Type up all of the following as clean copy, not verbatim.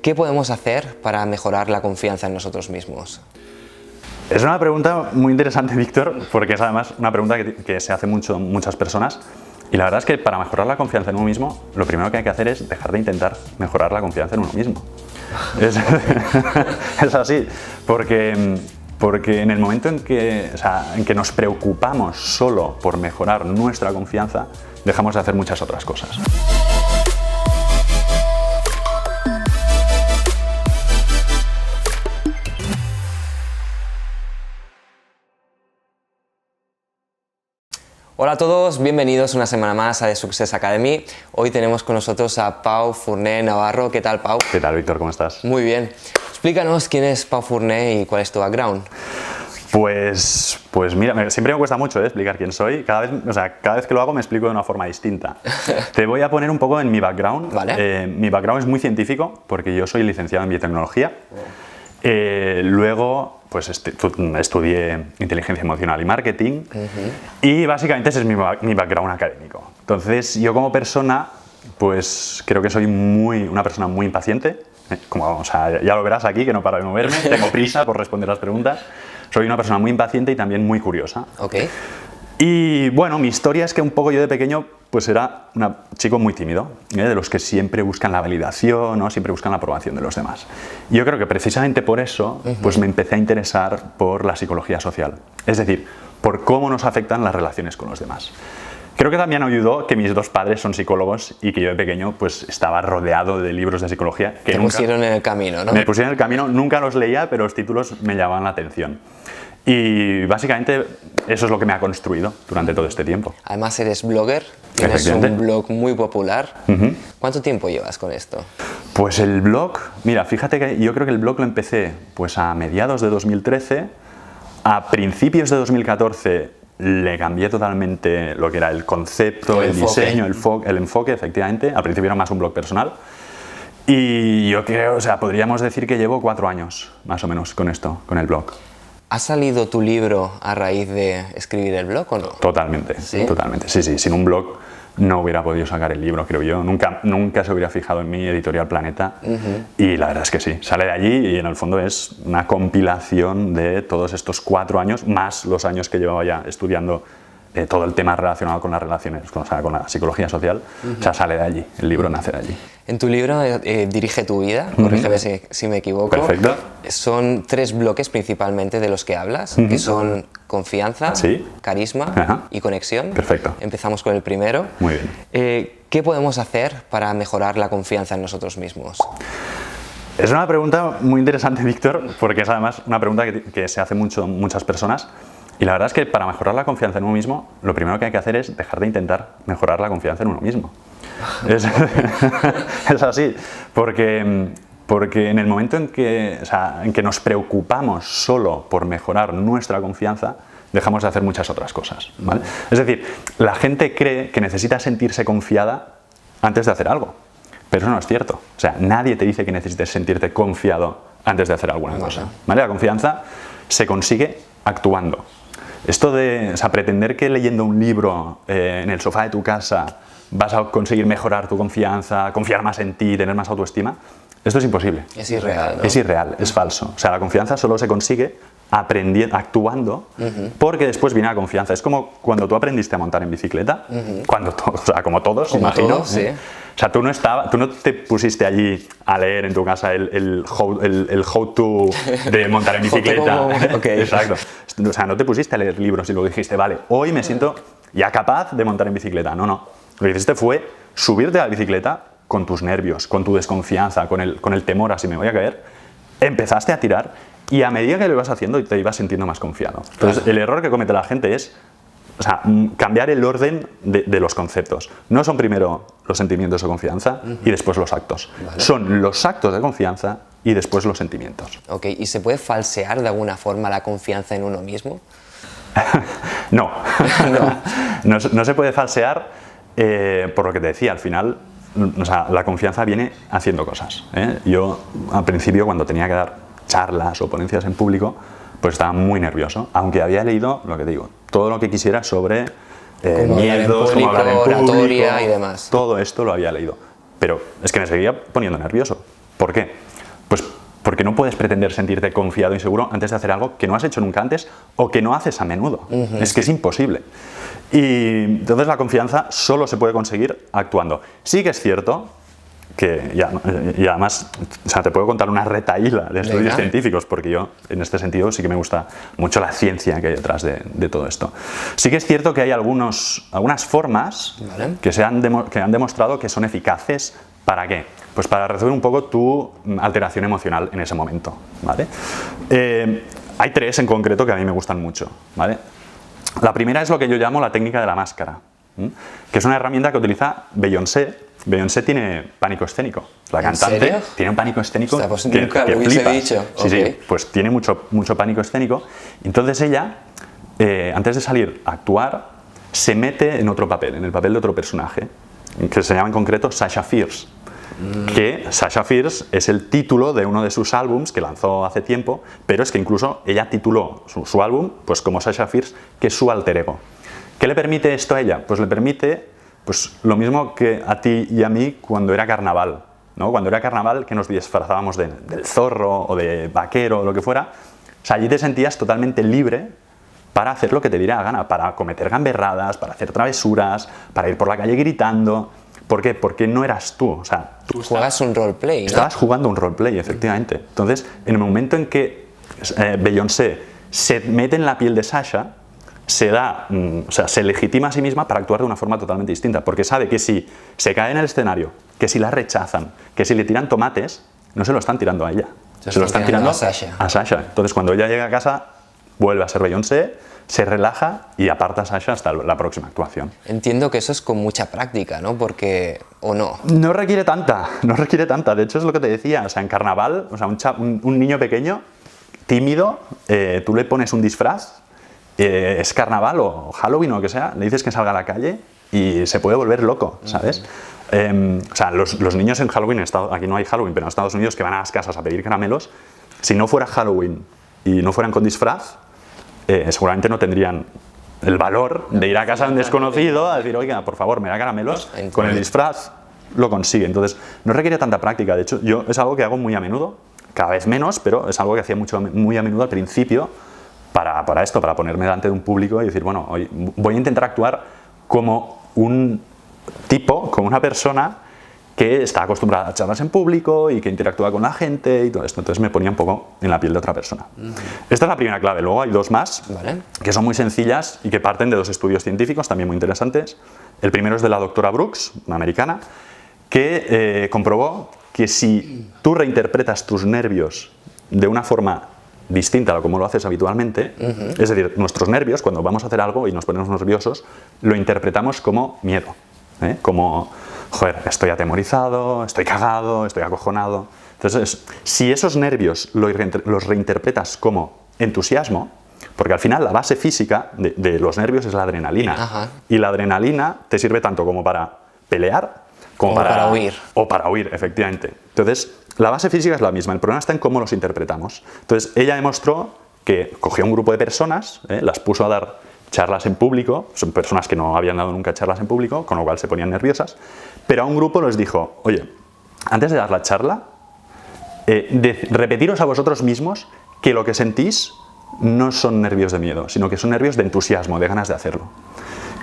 ¿Qué podemos hacer para mejorar la confianza en nosotros mismos? Es una pregunta muy interesante, Víctor, porque es además una pregunta que se hace muchas personas. Y la verdad es que para mejorar la confianza en uno mismo, lo primero que hay que hacer es dejar de intentar mejorar la confianza en uno mismo. Es así, porque en el momento en que nos preocupamos solo por mejorar nuestra confianza, dejamos de hacer muchas otras cosas. Hola a todos, bienvenidos una semana más a The Success Academy. Hoy tenemos con nosotros a Pau Fourné Navarro. ¿Qué tal, Pau? ¿Qué tal, Víctor? ¿Cómo estás? Muy bien. Explícanos quién es Pau Fourné y cuál es tu background. Pues mira, siempre me cuesta mucho explicar quién soy. Cada vez que lo hago me explico de una forma distinta. Te voy a poner un poco en mi background. Vale. Mi background es muy científico porque yo soy licenciado en biotecnología. Luego pues estudié inteligencia emocional y marketing y básicamente ese es mi background académico. Entonces yo como persona pues creo que soy una persona muy impaciente. Ya lo verás aquí que no paro de moverme, tengo prisa por responder las preguntas. Soy una persona muy impaciente y también muy curiosa. Okay. Y bueno, mi historia es que un poco yo de pequeño pues era un chico muy tímido, de los que siempre buscan la validación, ¿no? Siempre buscan la aprobación de los demás. Y yo creo que precisamente por eso pues me empecé a interesar por la psicología social, es decir, por cómo nos afectan las relaciones con los demás. Creo que también ayudó que mis dos padres son psicólogos y que yo de pequeño pues estaba rodeado de libros de psicología. Que Te pusieron en el camino, ¿no? Me pusieron en el camino, nunca los leía, pero los títulos me llamaban la atención. Y básicamente eso es lo que me ha construido durante todo este tiempo. Además eres blogger, tienes un blog muy popular. ¿Cuánto tiempo llevas con esto? Pues el blog, mira, fíjate que yo creo que el blog lo empecé pues a mediados de 2013, a principios de 2014 le cambié totalmente lo que era el concepto, el diseño, el enfoque, efectivamente. Al principio era más un blog personal. Y yo creo, podríamos decir que llevo 4 años, más o menos, con esto, con el blog. ¿Ha salido tu libro a raíz de escribir el blog o no? Totalmente, ¿Sí? Totalmente. Sí, sin un blog no hubiera podido sacar el libro, creo yo. Nunca se hubiera fijado en mí Editorial Planeta. Y la verdad es que sí, sale de allí y en el fondo es una compilación de todos estos 4 años, más los años que llevaba ya estudiando todo el tema relacionado con las relaciones, con la psicología social. Sale de allí, el libro nace de allí. En tu libro Dirige tu vida, corrígeme si me equivoco. Perfecto. Son 3 bloques principalmente de los que hablas, que son confianza, carisma y conexión. Perfecto. Empezamos con el primero. Muy bien. ¿Qué podemos hacer para mejorar la confianza en nosotros mismos? Es una pregunta muy interesante, Víctor, porque es además una pregunta que se hace muchas personas. Y la verdad es que para mejorar la confianza en uno mismo, lo primero que hay que hacer es dejar de intentar mejorar la confianza en uno mismo. Es así, porque en el momento en que nos preocupamos solo por mejorar nuestra confianza, dejamos de hacer muchas otras cosas, ¿vale? Es decir, la gente cree que necesita sentirse confiada antes de hacer algo, pero eso no es cierto. Nadie te dice que necesites sentirte confiado antes de hacer alguna cosa, ¿vale? La confianza se consigue actuando. Esto de pretender que leyendo un libro en el sofá de tu casa vas a conseguir mejorar tu confianza, confiar más en ti, tener más autoestima, esto es imposible. Es irreal, ¿no? Es irreal, es falso. La confianza solo se consigue aprendiendo, actuando, porque después viene la confianza. Es como cuando tú aprendiste a montar en bicicleta, como todos, imagino. Todos, sí. Tú no te pusiste allí a leer en tu casa el how-to de montar en bicicleta. Okay. Exacto. No te pusiste a leer libros y luego dijiste, vale, hoy me siento ya capaz de montar en bicicleta. No. Lo que hiciste fue subirte a la bicicleta con tus nervios, con tu desconfianza, con el temor a si me voy a caer. Empezaste a tirar y a medida que lo ibas haciendo te ibas sintiendo más confiado. Entonces, el error que comete la gente es cambiar el orden de los conceptos. No son primero los sentimientos de confianza y después los actos. Vale. Son los actos de confianza y después los sentimientos. Ok, ¿y se puede falsear de alguna forma la confianza en uno mismo? No. No se puede falsear por lo que te decía, al final la confianza viene haciendo cosas. Yo al principio cuando tenía que dar charlas o ponencias en público, pues estaba muy nervioso, aunque había leído, lo que te digo, todo lo que quisiera sobre miedos, cómo hablar en público, oratoria y demás. Todo esto lo había leído, pero es que me seguía poniendo nervioso. ¿Por qué? Pues porque no puedes pretender sentirte confiado y seguro antes de hacer algo que no has hecho nunca antes o que no haces a menudo. Es que es imposible. Y entonces la confianza solo se puede conseguir actuando. Sí que es cierto que, y además, o sea, te puedo contar una retahíla de estudios científicos, porque yo, en este sentido, sí que me gusta mucho la ciencia que hay detrás de todo esto. Sí que es cierto que hay algunas formas que han demostrado que son eficaces. ¿Para qué? Pues para resolver un poco tu alteración emocional en ese momento, ¿vale? Hay 3 en concreto que a mí me gustan mucho, ¿vale? La primera es lo que yo llamo la técnica de la máscara, que es una herramienta que utiliza Beyoncé. Beyoncé tiene pánico escénico. La cantante tiene un pánico escénico que flipas. Dicho. Sí, pues tiene mucho pánico escénico. Entonces ella, antes de salir a actuar, se mete en otro papel, en el papel de otro personaje, que se llama en concreto Sasha Fierce. Que Sasha Fierce es el título de uno de sus álbums que lanzó hace tiempo, pero es que incluso ella tituló su álbum pues como Sasha Fierce, que es su alter ego. ¿Qué le permite esto a ella? Pues le permite pues lo mismo que a ti y a mí cuando era carnaval, ¿no? Cuando era carnaval que nos disfrazábamos del zorro o de vaquero o lo que fuera, o sea, allí te sentías totalmente libre para hacer lo que te diera la gana, para cometer gamberradas, para hacer travesuras, para ir por la calle gritando. ¿Por qué? Porque no eras tú. O sea, tú juegas un roleplay, ¿no? Estabas jugando un roleplay, efectivamente. Entonces, en el momento en que Beyoncé se mete en la piel de Sasha, se legitima a sí misma para actuar de una forma totalmente distinta, porque sabe que si se cae en el escenario, que si la rechazan, que si le tiran tomates, no se lo están tirando a ella, se lo están tirando a Sasha. Entonces, cuando ella llega a casa, vuelve a ser Beyoncé, se relaja y aparta a Sasha hasta la próxima actuación. Entiendo que eso es con mucha práctica, ¿no? Porque, ¿o no? No requiere tanta. De hecho, es lo que te decía. O sea, en carnaval, o sea, un niño pequeño, tímido, tú le pones un disfraz, es carnaval o Halloween o lo que sea, le dices que salga a la calle y se puede volver loco, ¿sabes? O sea, los niños en Halloween, aquí no hay Halloween, pero en Estados Unidos que van a las casas a pedir caramelos, si no fuera Halloween y no fueran con disfraz, seguramente no tendrían el valor de ir a casa de un desconocido a decir, oiga, por favor, me da caramelos. Con el disfraz lo consigue. Entonces, no requiere tanta práctica. De hecho, yo es algo que hago muy a menudo, cada vez menos, pero es algo que hacía muy a menudo al principio para ponerme delante de un público y decir, bueno, hoy voy a intentar actuar como un tipo, como una persona que está acostumbrada a charlas en público y que interactúa con la gente y todo esto. Entonces me ponía un poco en la piel de otra persona. Esta es la primera clave. Luego hay 2 más que son muy sencillas y que parten de 2 estudios científicos también muy interesantes. El primero es de la doctora Brooks, una americana, que comprobó que si tú reinterpretas tus nervios de una forma distinta a como lo haces habitualmente, es decir, nuestros nervios, cuando vamos a hacer algo y nos ponemos nerviosos, lo interpretamos como miedo, como, joder, estoy atemorizado, estoy cagado, estoy acojonado. Entonces, si esos nervios los reinterpretas como entusiasmo, porque al final la base física de los nervios es la adrenalina, y la adrenalina te sirve tanto como para pelear, como para huir. O para huir, efectivamente. Entonces, la base física es la misma, el problema está en cómo los interpretamos. Entonces, ella demostró que cogió un grupo de personas, las puso a dar charlas en público, son personas que no habían dado nunca charlas en público, con lo cual se ponían nerviosas, pero a un grupo les dijo, oye, antes de dar la charla, repetiros a vosotros mismos que lo que sentís no son nervios de miedo, sino que son nervios de entusiasmo, de ganas de hacerlo.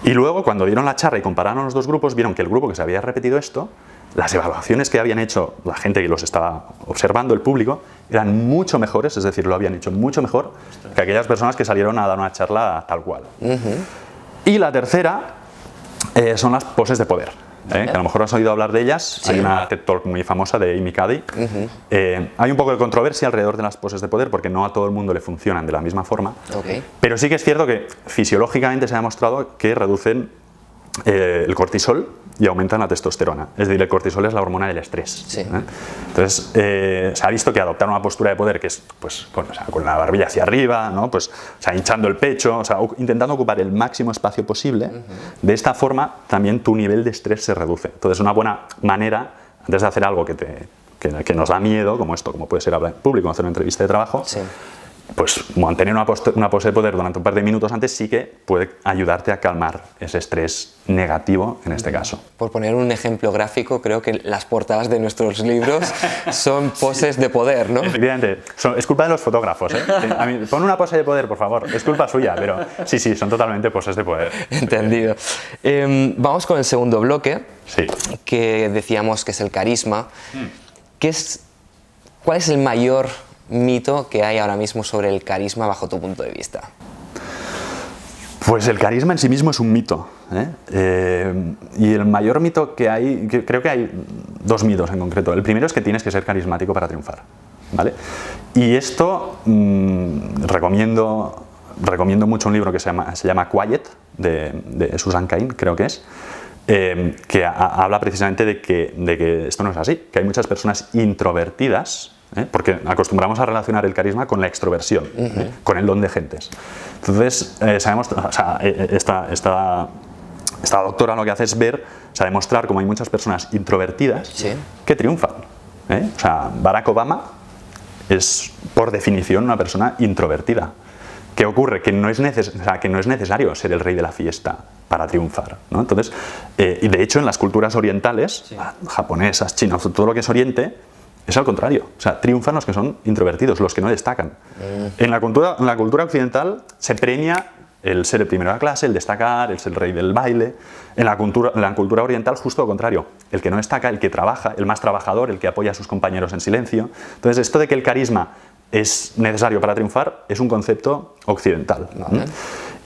Y luego, cuando dieron la charla y compararon los 2 grupos, vieron que el grupo que se había repetido esto, las evaluaciones que habían hecho la gente que los estaba observando, el público, eran mucho mejores, es decir, lo habían hecho mucho mejor que aquellas personas que salieron a dar una charla tal cual. Y la tercera son las poses de poder, que a lo mejor has oído hablar de ellas. Sí. Hay una TED Talk muy famosa de Amy Cuddy. Hay un poco de controversia alrededor de las poses de poder porque no a todo el mundo le funcionan de la misma forma, pero sí que es cierto que fisiológicamente se ha demostrado que reducen el cortisol y aumentan la testosterona. Es decir, el cortisol es la hormona del estrés. Entonces, se ha visto que adoptar una postura de poder que es pues, con la barbilla hacia arriba, ¿no? Pues, hinchando el pecho, intentando ocupar el máximo espacio posible, de esta forma también tu nivel de estrés se reduce. Entonces, una buena manera, antes de hacer algo que nos da miedo, como esto, como puede ser hablar en público, hacer una entrevista de trabajo, pues mantener una pose de poder durante un par de minutos antes sí que puede ayudarte a calmar ese estrés negativo en este caso. Por poner un ejemplo gráfico, creo que las portadas de nuestros libros son poses de poder, ¿no? Efectivamente, es culpa de los fotógrafos, ¿eh? A mí, pon una pose de poder, por favor, es culpa suya, pero sí, son totalmente poses de poder. Entendido. Vamos con el segundo bloque, sí. Que decíamos que es el carisma. ¿Cuál es el mayor mito que hay ahora mismo sobre el carisma bajo tu punto de vista? Pues el carisma en sí mismo es un mito, ¿eh? Y el mayor mito que hay, creo que hay dos mitos en concreto. El primero es que tienes que ser carismático para triunfar, ¿vale? Y esto recomiendo mucho un libro que se llama Quiet, de Susan Cain, creo que es, que habla precisamente de que esto no es así, que hay muchas personas introvertidas, porque acostumbramos a relacionar el carisma con la extroversión, con el don de gentes. Entonces, sabemos, o sea, esta doctora lo que hace es ver, o sea, demostrar cómo hay muchas personas introvertidas que triunfan. O sea, Barack Obama es, por definición, una persona introvertida. ¿Qué ocurre? Que no es necesario ser el rey de la fiesta para triunfar, ¿no? Entonces, y de hecho en las culturas orientales, japonesas, chinas, todo lo que es oriente, es al contrario. O sea, triunfan los que son introvertidos, los que no destacan. En la cultura occidental se premia el ser el primero de la clase, el destacar, el ser el rey del baile. En la cultura oriental, justo lo contrario. El que no destaca, el que trabaja, el más trabajador, el que apoya a sus compañeros en silencio. Entonces, esto de que el carisma es necesario para triunfar es un concepto occidental. Vale.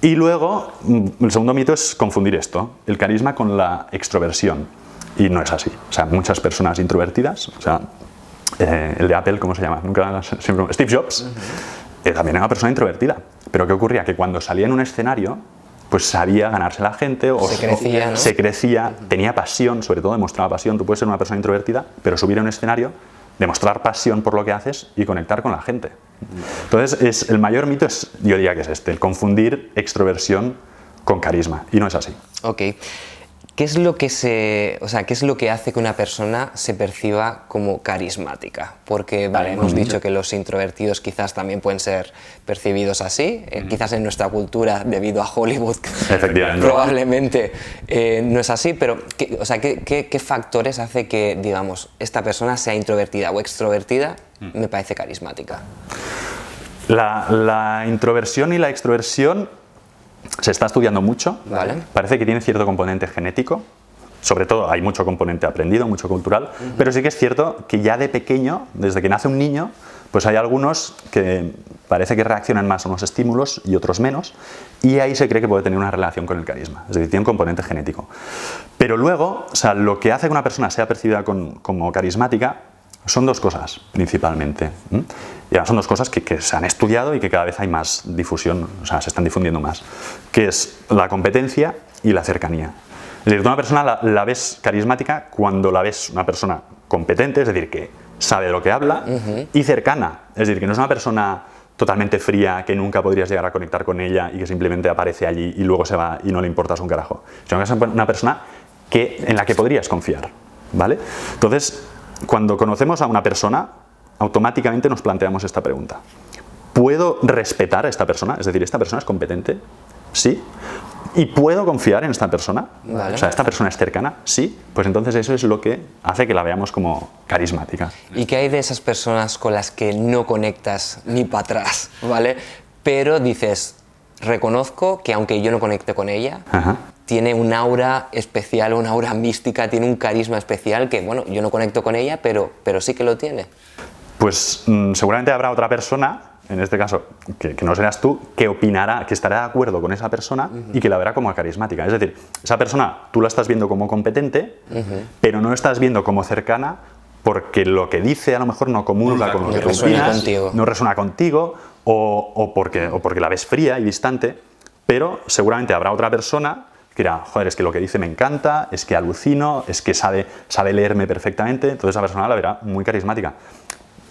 Y luego, el segundo mito es confundir esto, el carisma con la extroversión. Y no es así. O sea, muchas personas introvertidas, o sea, el de Apple, ¿cómo se llama? Steve Jobs, también era una persona introvertida. Pero ¿qué ocurría? Que cuando salía en un escenario, pues sabía ganarse a la gente, se crecía, tenía pasión, sobre todo demostraba pasión. Tú puedes ser una persona introvertida, pero subir a un escenario, demostrar pasión por lo que haces y conectar con la gente. Entonces, el mayor mito yo diría que es este, el confundir extroversión con carisma, y no es así. Ok. ¿Qué es lo que hace que una persona se perciba como carismática? Porque, vale, hemos dicho que los introvertidos quizás también pueden ser percibidos así, quizás en nuestra cultura, debido a Hollywood, probablemente no es así, pero ¿qué factores hace que, digamos, esta persona sea introvertida o extrovertida? Me parece carismática. La introversión y la extroversión se está estudiando mucho. Vale. Parece que tiene cierto componente genético, sobre todo hay mucho componente aprendido, mucho cultural, pero sí que es cierto que ya de pequeño, desde que nace un niño, pues hay algunos que parece que reaccionan más a unos estímulos y otros menos, y ahí se cree que puede tener una relación con el carisma, es decir, tiene un componente genético. Pero luego, o sea, lo que hace que una persona sea percibida como carismática son dos cosas, principalmente. Ya son dos cosas que se han estudiado y que cada vez hay más difusión, o sea, se están difundiendo más, que es la competencia y la cercanía. Es decir, tú una persona la ves carismática cuando la ves una persona competente, es decir, que sabe de lo que habla, y cercana, es decir, que no es una persona totalmente fría, que nunca podrías llegar a conectar con ella y que simplemente aparece allí y luego se va y no le importas un carajo, sino que es una persona en la que podrías confiar, ¿vale? Entonces, cuando conocemos a una persona, automáticamente nos planteamos esta pregunta. ¿Puedo respetar a esta persona? Es decir, ¿esta persona es competente? Sí. ¿Y puedo confiar en esta persona? Vale. O sea, ¿esta persona es cercana? Sí. Pues entonces eso es lo que hace que la veamos como carismática. ¿Y qué hay de esas personas con las que no conectas ni para atrás, ¿vale? Pero dices, reconozco que aunque yo no conecte con ella, tiene un aura especial, una aura mística, tiene un carisma especial que, bueno, yo no conecto con ella, pero sí que lo tiene. Pues seguramente habrá otra persona, en este caso, que no serás tú, que opinará, que estará de acuerdo con esa persona y que la verá como carismática. Es decir, esa persona tú la estás viendo como competente, pero no la estás viendo como cercana porque lo que dice a lo mejor no comulga con lo que opinas, no resuena contigo o porque la ves fría y distante, pero seguramente habrá otra persona que dirá, joder, es que lo que dice me encanta, es que alucino, es que sabe leerme perfectamente, entonces esa persona la verá muy carismática.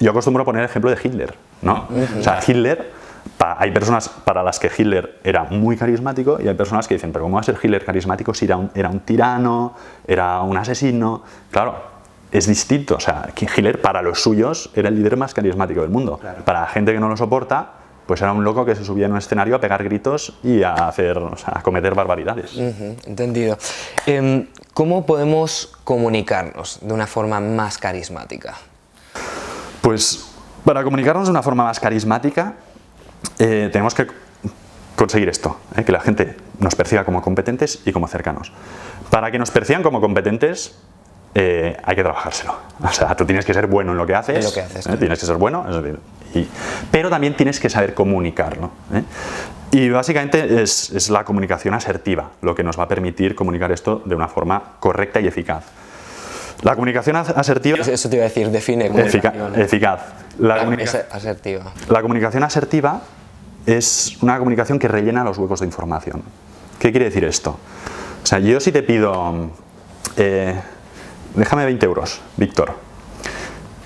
Yo acostumbro a poner el ejemplo de Hitler, ¿no? O sea, Hitler, hay personas para las que Hitler era muy carismático y hay personas que dicen, pero ¿cómo va a ser Hitler carismático si era un tirano, era un asesino? Claro, es distinto. O sea, que Hitler para los suyos era el líder más carismático del mundo. Claro. Para la gente que no lo soporta, pues era un loco que se subía en un escenario a pegar gritos y a cometer barbaridades. Entendido. ¿Cómo podemos comunicarnos de una forma más carismática? Pues para comunicarnos de una forma más carismática tenemos que conseguir esto, que la gente nos perciba como competentes y como cercanos. Para que nos perciban como competentes hay que trabajárselo. O sea, tú tienes que ser bueno en lo que haces, tienes que ser bueno, es decir, pero también tienes que saber comunicarlo. Y básicamente es la comunicación asertiva lo que nos va a permitir comunicar esto de una forma correcta y eficaz. La comunicación asertiva... Eso te iba a decir, define eficaz. Asertiva. La comunicación asertiva es una comunicación que rellena los huecos de información. ¿Qué quiere decir esto? O sea, yo si te pido... déjame 20 euros, Víctor.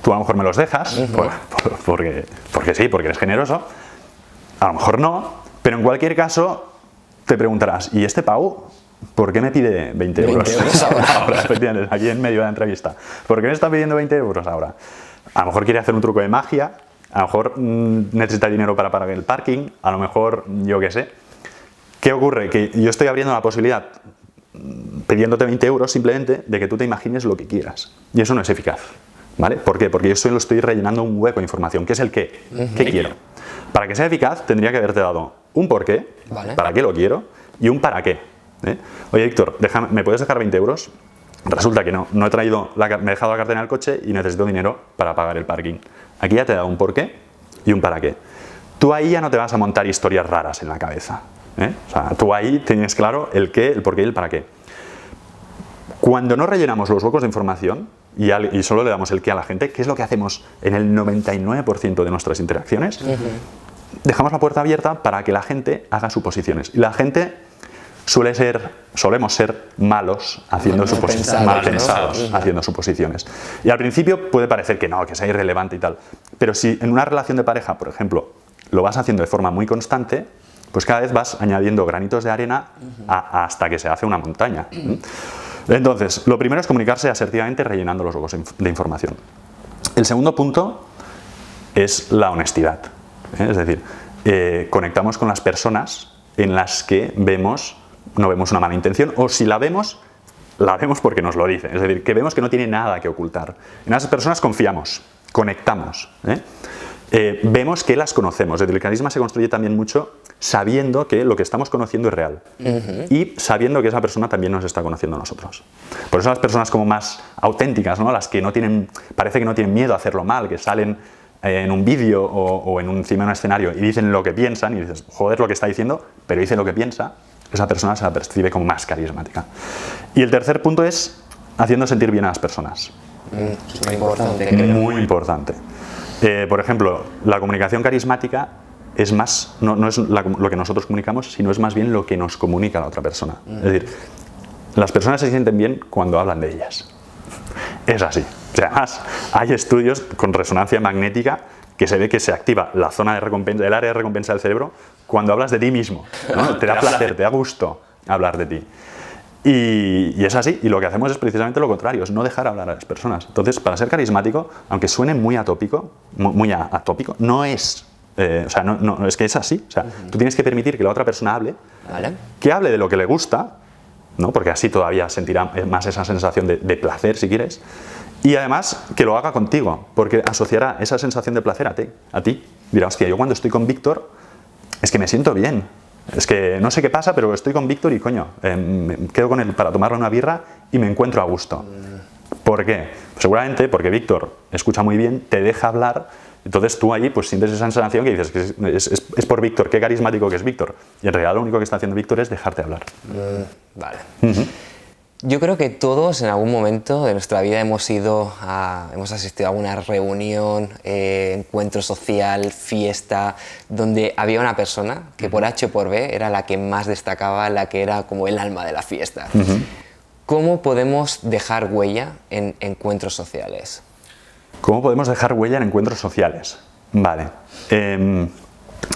Tú a lo mejor me los dejas, porque sí, porque eres generoso. A lo mejor no, pero en cualquier caso te preguntarás, ¿y este Pau por qué me pide 20 euros ahora? Efectivamente, aquí en medio de la entrevista. ¿Por qué me está pidiendo 20 euros ahora? A lo mejor quiere hacer un truco de magia, a lo mejor necesita dinero para pagar el parking, a lo mejor yo qué sé. ¿Qué ocurre? Que yo estoy abriendo la posibilidad, pidiéndote 20 euros simplemente, de que tú te imagines lo que quieras. Y eso no es eficaz. ¿Vale? ¿Por qué? Porque yo solo estoy rellenando un hueco de información, que es el qué. ¿Qué quiero? Para que sea eficaz, tendría que haberte dado un por qué, para qué lo quiero, y un para qué. Oye, Víctor, ¿me puedes dejar 20 euros? Resulta que no he traído, me he dejado la cartera en el coche y necesito dinero para pagar el parking. Aquí ya te he dado un por qué y un para qué. Tú ahí ya no te vas a montar historias raras en la cabeza. O sea, tú ahí tienes claro el qué, el por qué y el para qué. Cuando no rellenamos los huecos de información y solo le damos el qué a la gente, ¿qué es lo que hacemos en el 99% de nuestras interacciones? Dejamos la puerta abierta para que la gente haga suposiciones. Y la gente solemos ser malos haciendo mal pensados, haciendo suposiciones. Y al principio puede parecer que no, que sea irrelevante y tal. Pero si en una relación de pareja, por ejemplo, lo vas haciendo de forma muy constante, pues cada vez vas añadiendo granitos de arena hasta que se hace una montaña. Entonces, lo primero es comunicarse asertivamente rellenando los huecos de información. El segundo punto es la honestidad. Es decir, conectamos con las personas en las que no vemos una mala intención, o si la vemos porque nos lo dicen. Es decir, que vemos que no tiene nada que ocultar. En esas personas confiamos, conectamos. Vemos que las conocemos. Es decir, el carisma se construye también mucho sabiendo que lo que estamos conociendo es real y sabiendo que esa persona también nos está conociendo a nosotros. Por eso las personas como más auténticas, ¿no? Las que parece que no tienen miedo a hacerlo mal, que salen en un vídeo o encima de un escenario y dicen lo que piensan y dices, joder lo que está diciendo, pero dice lo que piensa, esa persona se la percibe como más carismática. Y el tercer punto es haciendo sentir bien a las personas. Súper importante. Muy importante. Por ejemplo, la comunicación carismática es más, no es lo que nosotros comunicamos, sino es más bien lo que nos comunica la otra persona. Es decir, las personas se sienten bien cuando hablan de ellas. Es así. O sea, además, hay estudios con resonancia magnética que se ve que se activa la zona de recompensa, el área de recompensa del cerebro cuando hablas de ti mismo, ¿no? Te da placer, te da gusto hablar de ti. Y es así, y lo que hacemos es precisamente lo contrario, es no dejar hablar a las personas. Entonces, para ser carismático, aunque suene muy atópico, no es, es que es así. O sea, tú tienes que permitir que la otra persona hable, que hable de lo que le gusta, ¿no? Porque así todavía sentirá más esa sensación de placer, si quieres, y además que lo haga contigo, porque asociará esa sensación de placer a ti. Dirá, hostia, yo cuando estoy con Víctor, es que me siento bien. Es que no sé qué pasa, pero estoy con Víctor y coño, me quedo con él para tomarle una birra y me encuentro a gusto. ¿Por qué? Pues seguramente porque Víctor escucha muy bien, te deja hablar, entonces tú ahí pues sientes esa sensación que dices que es por Víctor, qué carismático que es Víctor. Y en realidad lo único que está haciendo Víctor es dejarte hablar. Vale. Yo creo que todos en algún momento de nuestra vida hemos asistido a alguna reunión, encuentro social, fiesta, donde había una persona que por H o por B era la que más destacaba, la que era como el alma de la fiesta. ¿Cómo podemos dejar huella en encuentros sociales? ¿Cómo podemos dejar huella en encuentros sociales? Vale.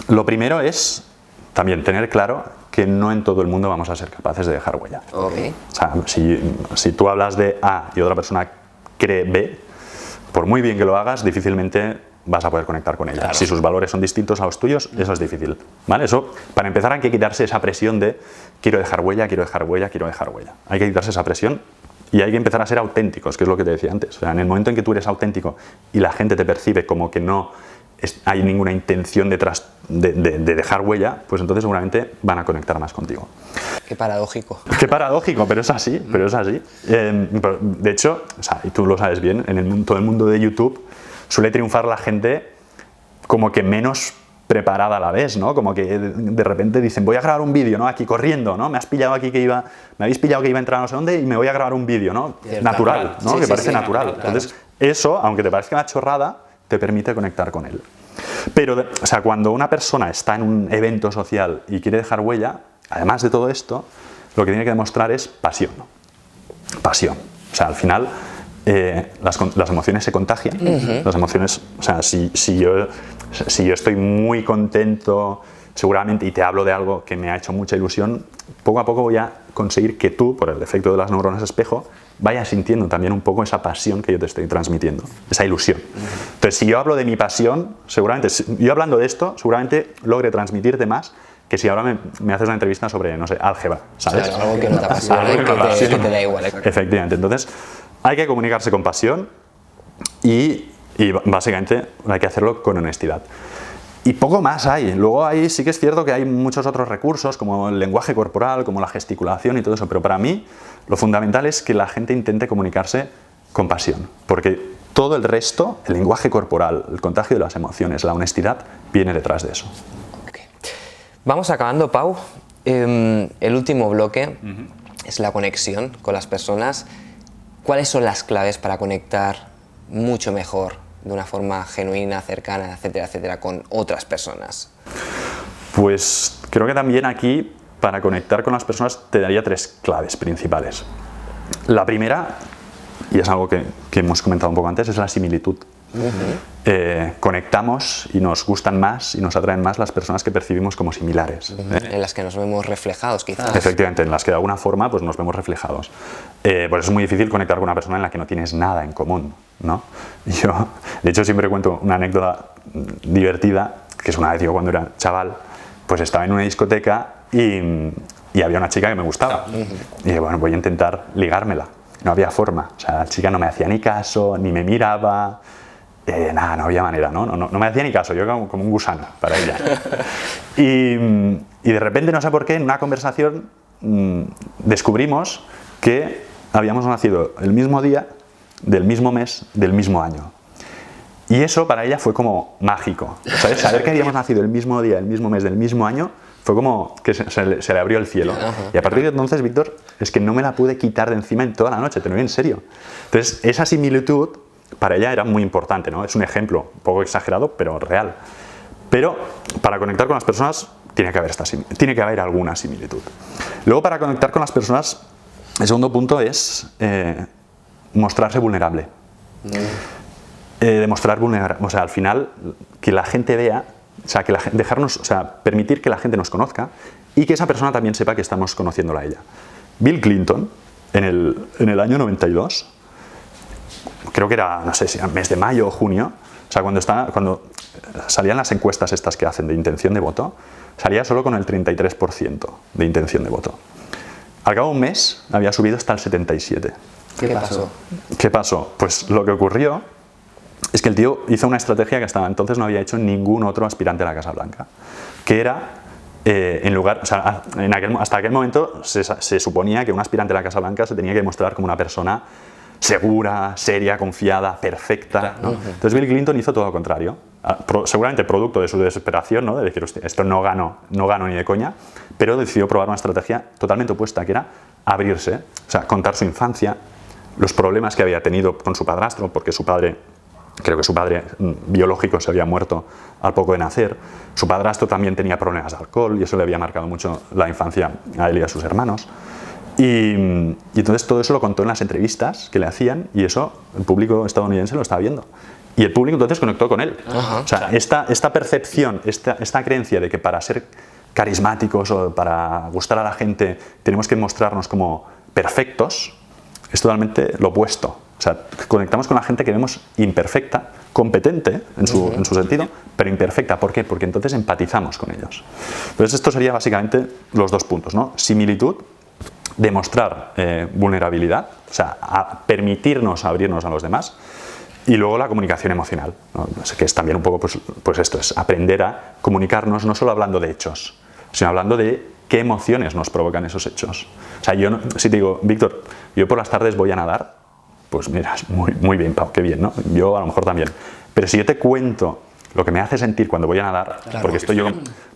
Lo primero es también tener claro que no en todo el mundo vamos a ser capaces de dejar huella. Okay. O sea, si tú hablas de A y otra persona cree B, por muy bien que lo hagas, difícilmente vas a poder conectar con ella. Si sus valores son distintos a los tuyos, eso es difícil, ¿vale? Eso, para empezar, hay que quitarse esa presión de quiero dejar huella, quiero dejar huella, quiero dejar huella. Hay que quitarse esa presión y hay que empezar a ser auténticos, que es lo que te decía antes. O sea, en el momento en que tú eres auténtico y la gente te percibe como que no hay ninguna intención detrás de dejar huella, pues entonces seguramente van a conectar más contigo. Qué paradójico. Qué paradójico, pero es así, pero es así. De hecho, o sea, y tú lo sabes bien, en todo el mundo de YouTube suele triunfar la gente como que menos preparada a la vez, ¿no? Como que de repente dicen, voy a grabar un vídeo, ¿no? Aquí corriendo, ¿no? Me habéis pillado que iba a entrar a no sé dónde y me voy a grabar un vídeo, ¿no? Natural, ¿no? Sí, que sí, parece sí, natural. claro. Entonces, eso, aunque te parezca una chorrada, te permite conectar con él. Pero, o sea, cuando una persona está en un evento social y quiere dejar huella, además de todo esto, lo que tiene que demostrar es pasión. Pasión. O sea, al final, las emociones se contagian. Las emociones, o sea, si yo estoy muy contento, seguramente, y te hablo de algo que me ha hecho mucha ilusión, poco a poco voy a conseguir que tú, por el efecto de las neuronas espejo, vayas sintiendo también un poco esa pasión que yo te estoy transmitiendo, esa ilusión. Entonces, si yo hablo de mi pasión, seguramente, yo hablando de esto, seguramente logre transmitirte más que si ahora me haces una entrevista sobre, no sé, álgebra, ¿sabes? Claro, algo que no te apasiona y que te da igual. Efectivamente. Entonces, hay que comunicarse con pasión y básicamente hay que hacerlo con honestidad. Y poco más hay. Luego ahí sí que es cierto que hay muchos otros recursos, como el lenguaje corporal, como la gesticulación y todo eso, pero para mí lo fundamental es que la gente intente comunicarse con pasión, porque todo el resto, el lenguaje corporal, el contagio de las emociones, la honestidad, viene detrás de eso. Okay. Vamos acabando, Pau. El último bloque es la conexión con las personas. ¿Cuáles son las claves para conectar mucho mejor, de una forma genuina, cercana, etcétera, etcétera, con otras personas? Pues creo que también aquí, para conectar con las personas, te daría 3 claves principales. La primera, y es algo que hemos comentado un poco antes, es la similitud. Conectamos y nos gustan más y nos atraen más las personas que percibimos como similares. En las que nos vemos reflejados, quizás. Efectivamente, en las que de alguna forma pues, nos vemos reflejados. Por eso es muy difícil conectar con una persona en la que no tienes nada en común, ¿no? Yo, de hecho, siempre cuento una anécdota divertida, que es una vez yo cuando era chaval, pues estaba en una discoteca y había una chica que me gustaba. Y dije, bueno, voy a intentar ligármela. No había forma. O sea, la chica no me hacía ni caso, ni me miraba. Nada, no había manera, ¿no? No me hacía ni caso, yo como un gusano para ella. Y de repente, no sé por qué, en una conversación descubrimos que habíamos nacido el mismo día, del mismo mes, del mismo año. Y eso para ella fue como mágico, ¿sabes? Saber que habíamos nacido el mismo día, el mismo mes, del mismo año, fue como que se le abrió el cielo. Y a partir de entonces, Víctor, es que no me la pude quitar de encima en toda la noche, te lo digo en serio. Entonces, esa similitud para ella era muy importante, ¿no? Es un ejemplo un poco exagerado, pero real. Pero para conectar con las personas tiene que haber alguna similitud. Luego, para conectar con las personas, el segundo punto es mostrarse vulnerable. Demostrar vulnerabilidad, o sea, al final que la gente vea, o sea, permitir que la gente nos conozca y que esa persona también sepa que estamos conociéndola a ella. Bill Clinton, en el año 92, creo que era, no sé si era mes de mayo o junio, o sea, cuando salían las encuestas estas que hacen de intención de voto, salía solo con el 33% de intención de voto. Al cabo de un mes había subido hasta el 77%. ¿Qué pasó? ¿Qué pasó? Pues lo que ocurrió es que el tío hizo una estrategia que hasta entonces no había hecho ningún otro aspirante a la Casa Blanca, que era, hasta aquel momento se suponía que un aspirante a la Casa Blanca se tenía que mostrar como una persona segura, seria, confiada, perfecta, ¿no? Entonces Bill Clinton hizo todo lo contrario, seguramente producto de su desesperación, ¿no? De decir, hostia, esto no gano ni de coña, pero decidió probar una estrategia totalmente opuesta, que era abrirse, o sea, contar su infancia, los problemas que había tenido con su padrastro, porque creo que su padre biológico se había muerto al poco de nacer. Su padrastro también tenía problemas de alcohol y eso le había marcado mucho la infancia a él y a sus hermanos. Y entonces todo eso lo contó en las entrevistas que le hacían y eso el público estadounidense lo estaba viendo. Y el público entonces conectó con él. O sea, esta percepción, esta creencia de que para ser carismáticos o para gustar a la gente tenemos que mostrarnos como perfectos, es totalmente lo opuesto. O sea, conectamos con la gente que vemos imperfecta, competente en su sentido, pero imperfecta. ¿Por qué? Porque entonces empatizamos con ellos. Entonces esto sería básicamente los dos puntos, ¿no? Similitud, demostrar vulnerabilidad, o sea, permitirnos abrirnos a los demás, y luego la comunicación emocional, ¿no? Que es también un poco, pues esto, es aprender a comunicarnos no solo hablando de hechos, sino hablando de qué emociones nos provocan esos hechos. O sea, yo, si te digo, Víctor, yo por las tardes voy a nadar, pues mira, muy bien, Pau, qué bien, ¿no? Yo a lo mejor también. Pero si yo te cuento lo que me hace sentir cuando voy a nadar, claro, porque yo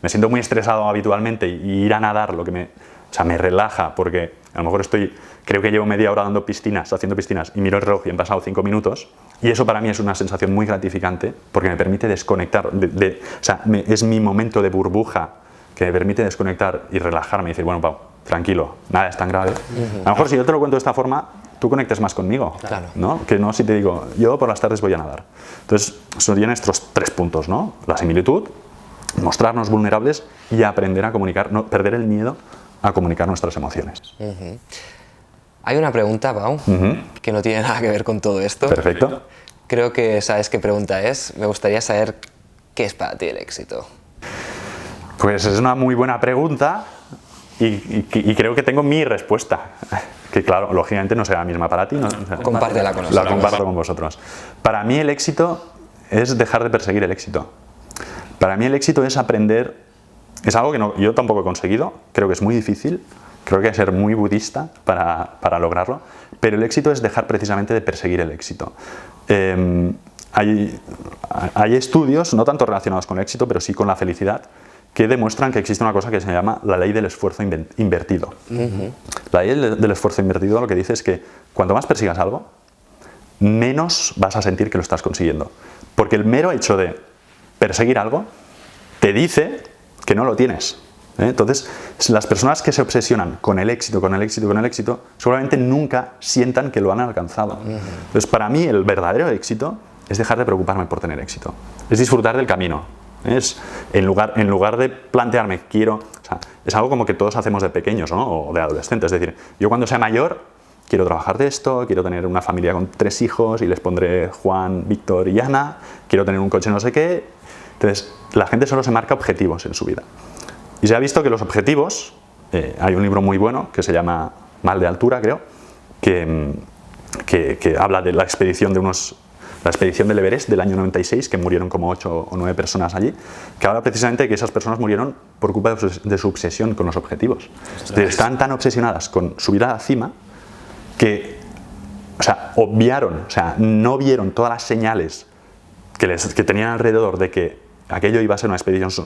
me siento muy estresado habitualmente y ir a nadar lo que me relaja, porque a lo mejor creo que llevo media hora haciendo piscinas y miro el reloj y han pasado 5 minutos, y eso para mí es una sensación muy gratificante porque me permite desconectar, o sea, es mi momento de burbuja que me permite desconectar y relajarme y decir, bueno, Pau, tranquilo, nada es tan grave. A lo mejor si yo te lo cuento de esta forma, tú conectes más conmigo, claro, ¿no? Que no si te digo, yo por las tardes voy a nadar. Entonces, serían estos 3 puntos, ¿no? La similitud, mostrarnos vulnerables y aprender a comunicar, no perder el miedo a comunicar nuestras emociones. Hay una pregunta, Pau, que no tiene nada que ver con todo esto. Perfecto. Creo que sabes qué pregunta es. Me gustaría saber qué es para ti el éxito. Pues es una muy buena pregunta y creo que tengo mi respuesta. Que claro, lógicamente no será la misma para ti. ¿no? O sea, compártela con nosotros. La comparto con vosotros. Para mí el éxito es dejar de perseguir el éxito. Para mí el éxito es aprender, es algo que yo tampoco he conseguido, creo que es muy difícil, creo que hay que ser muy budista para lograrlo, pero el éxito es dejar precisamente de perseguir el éxito. Hay estudios, no tanto relacionados con el éxito, pero sí con la felicidad, que demuestran que existe una cosa que se llama la ley del esfuerzo invertido. La ley del esfuerzo invertido lo que dice es que cuanto más persigas algo, menos vas a sentir que lo estás consiguiendo. Porque el mero hecho de perseguir algo te dice que no lo tienes. Entonces, las personas que se obsesionan con el éxito, seguramente nunca sientan que lo han alcanzado. Entonces, para mí el verdadero éxito es dejar de preocuparme por tener éxito. Es disfrutar del camino. Es, en lugar de plantearme, o sea, es algo como que todos hacemos de pequeños, ¿no? O de adolescentes. Es decir, yo cuando sea mayor quiero trabajar de esto, quiero tener una familia con 3 hijos y les pondré Juan, Víctor y Ana, quiero tener un coche no sé qué. Entonces, la gente solo se marca objetivos en su vida. Y se ha visto que los objetivos, hay un libro muy bueno que se llama Mal de altura, creo, que habla de la expedición del Everest del año 96, que murieron como 8 o 9 personas allí, que habla precisamente de que esas personas murieron por culpa de su obsesión con los objetivos. Estaban tan obsesionadas con subir a la cima que, o sea, no vieron todas las señales que tenían alrededor de que aquello iba a ser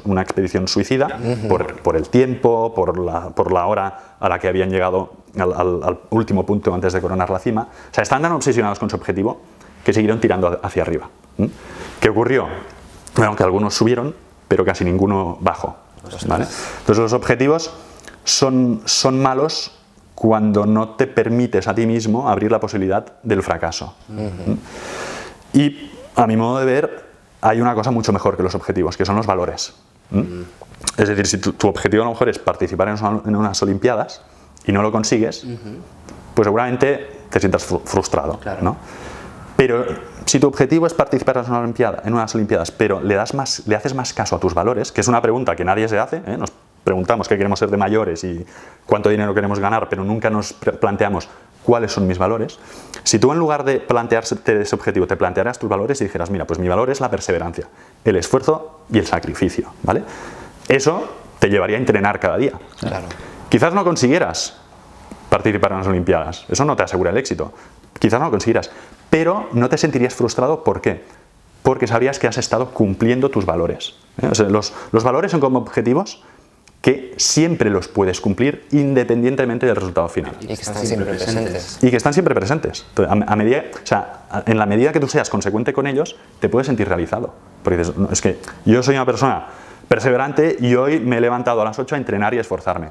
una expedición suicida, por el tiempo, por la hora a la que habían llegado al último punto antes de coronar la cima. O sea, estaban tan obsesionados con su objetivo que siguieron tirando hacia arriba. ¿Qué ocurrió? Bueno, que algunos subieron, pero casi ninguno bajó. ¿Vale? Entonces los objetivos son malos cuando no te permites a ti mismo abrir la posibilidad del fracaso. Y a mi modo de ver, hay una cosa mucho mejor que los objetivos, que son los valores. Es decir, si tu objetivo a lo mejor es participar en unas Olimpiadas y no lo consigues, pues seguramente te sientas frustrado, claro, ¿no? Pero si tu objetivo es participar en unas Olimpiadas, pero le haces más caso a tus valores, que es una pregunta que nadie se hace, nos preguntamos qué queremos ser de mayores y cuánto dinero queremos ganar, pero nunca nos planteamos cuáles son mis valores. Si tú en lugar de plantearte ese objetivo, te plantearas tus valores y dijeras, mira, pues mi valor es la perseverancia, el esfuerzo y el sacrificio, ¿vale? Eso te llevaría a entrenar cada día. Claro. Quizás no consiguieras participar en las Olimpiadas, eso no te asegura el éxito. Quizás no lo consiguieras, pero no te sentirías frustrado. ¿Por qué? Porque sabrías que has estado cumpliendo tus valores. O sea, los valores son como objetivos que siempre los puedes cumplir independientemente del resultado final. Y que están siempre presentes. Y que están siempre presentes. Entonces, en la medida que tú seas consecuente con ellos, te puedes sentir realizado. Porque dices, no, es que yo soy una persona perseverante y hoy me he levantado a las 8 a entrenar y a esforzarme,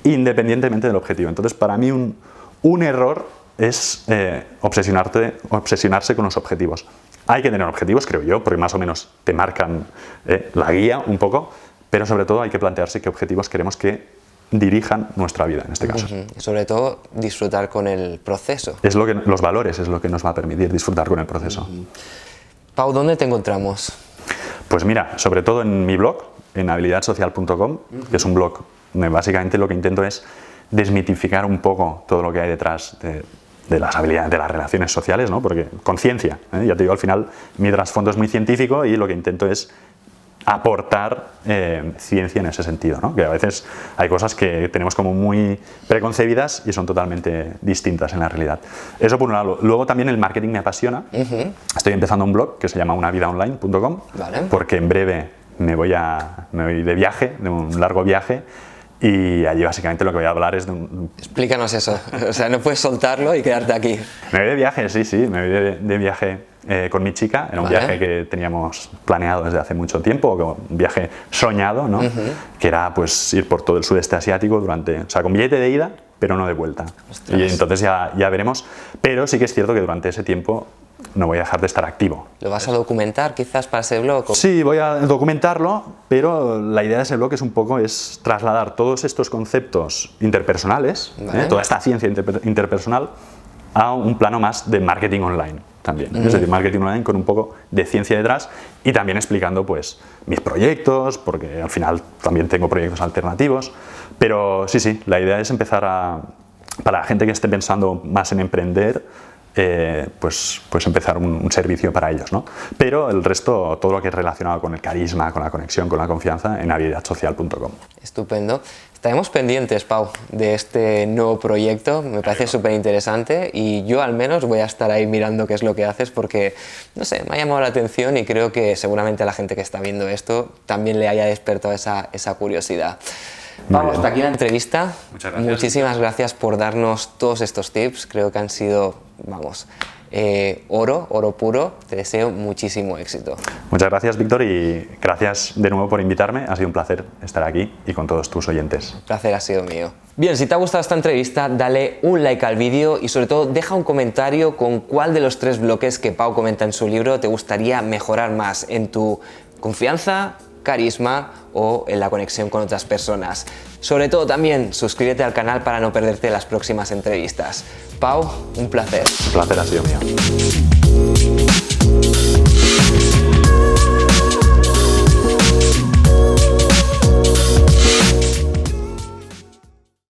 independientemente del objetivo. Entonces, para mí un error es obsesionarse con los objetivos. Hay que tener objetivos, creo yo, porque más o menos te marcan la guía un poco, pero sobre todo hay que plantearse qué objetivos queremos que dirijan nuestra vida en este caso. Sobre todo disfrutar con el proceso. Es los valores es lo que nos va a permitir disfrutar con el proceso. Pau, ¿dónde te encontramos? Pues mira, sobre todo en mi blog, en habilidadsocial.com, que es un blog donde básicamente lo que intento es desmitificar un poco todo lo que hay detrás de las habilidades, de las relaciones sociales, ¿no? Porque con ciencia, ya te digo, al final mi trasfondo es muy científico y lo que intento es aportar ciencia en ese sentido, ¿no? Que a veces hay cosas que tenemos como muy preconcebidas y son totalmente distintas en la realidad. Eso por un lado. Luego también el marketing me apasiona. Estoy empezando un blog que se llama unavidaonline.com, porque en breve me voy de viaje, de un largo viaje, y allí básicamente lo que voy a hablar es de un... Explícanos eso, o sea, no puedes soltarlo y quedarte aquí. Me voy de viaje, sí, me voy de viaje con mi chica, era un viaje que teníamos planeado desde hace mucho tiempo, un viaje soñado, ¿no? Que era pues ir por todo el sudeste asiático o sea, con billete de ida, pero no de vuelta. Ostras. Y entonces ya veremos, pero sí que es cierto que durante ese tiempo no voy a dejar de estar activo. ¿Lo vas a documentar quizás para ese blog? Sí, voy a documentarlo, pero la idea de ese blog es trasladar todos estos conceptos interpersonales, toda esta ciencia interpersonal, a un plano más de marketing online también. Es decir, marketing online con un poco de ciencia detrás y también explicando pues mis proyectos, porque al final también tengo proyectos alternativos. Pero sí, la idea es empezar para la gente que esté pensando más en emprender, pues empezar un servicio para ellos, ¿no? Pero el resto, todo lo que es relacionado con el carisma, con la conexión, con la confianza, en habilidadsocial.com. Estupendo. Estaremos pendientes, Pau, de este nuevo proyecto. Me parece súper interesante y yo al menos voy a estar ahí mirando qué es lo que haces porque, no sé, me ha llamado la atención y creo que seguramente a la gente que está viendo esto también le haya despertado esa curiosidad. Pau, hasta aquí la entrevista. Muchas gracias. Muchísimas gracias por darnos todos estos tips. Creo que han sido, oro puro. Te deseo muchísimo éxito. Muchas gracias, Víctor, y gracias de nuevo por invitarme. Ha sido un placer estar aquí y con todos tus oyentes. El placer ha sido mío. Bien, si te ha gustado esta entrevista, dale un like al vídeo y sobre todo deja un comentario con cuál de los 3 bloques que Pau comenta en su libro te gustaría mejorar más en tu confianza, carisma o en la conexión con otras personas. Sobre todo también suscríbete al canal para no perderte las próximas entrevistas. Pau, un placer. El placer ha sido mío.